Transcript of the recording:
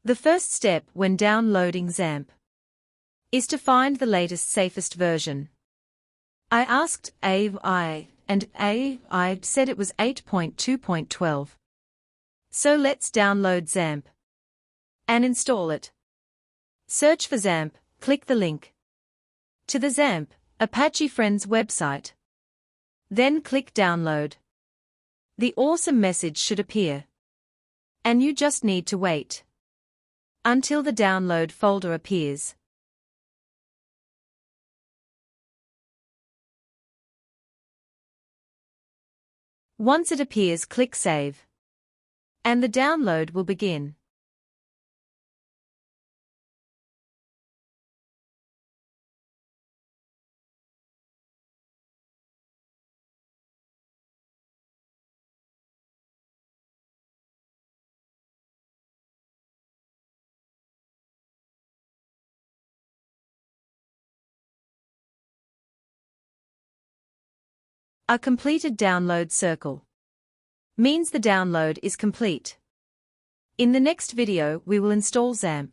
The first step when downloading Xampp is to find the latest safest version. I asked AI, and AI said it was 8.2.12. So let's download Xampp and install it. Search for Xampp, click the link to the Xampp Apache Friends website. Then click Download. The awesome message should appear, and you just need to wait until the download folder appears. Once it appears, click Save, and the download will begin. A completed download circle means the download is complete. In the next video we will install Xampp.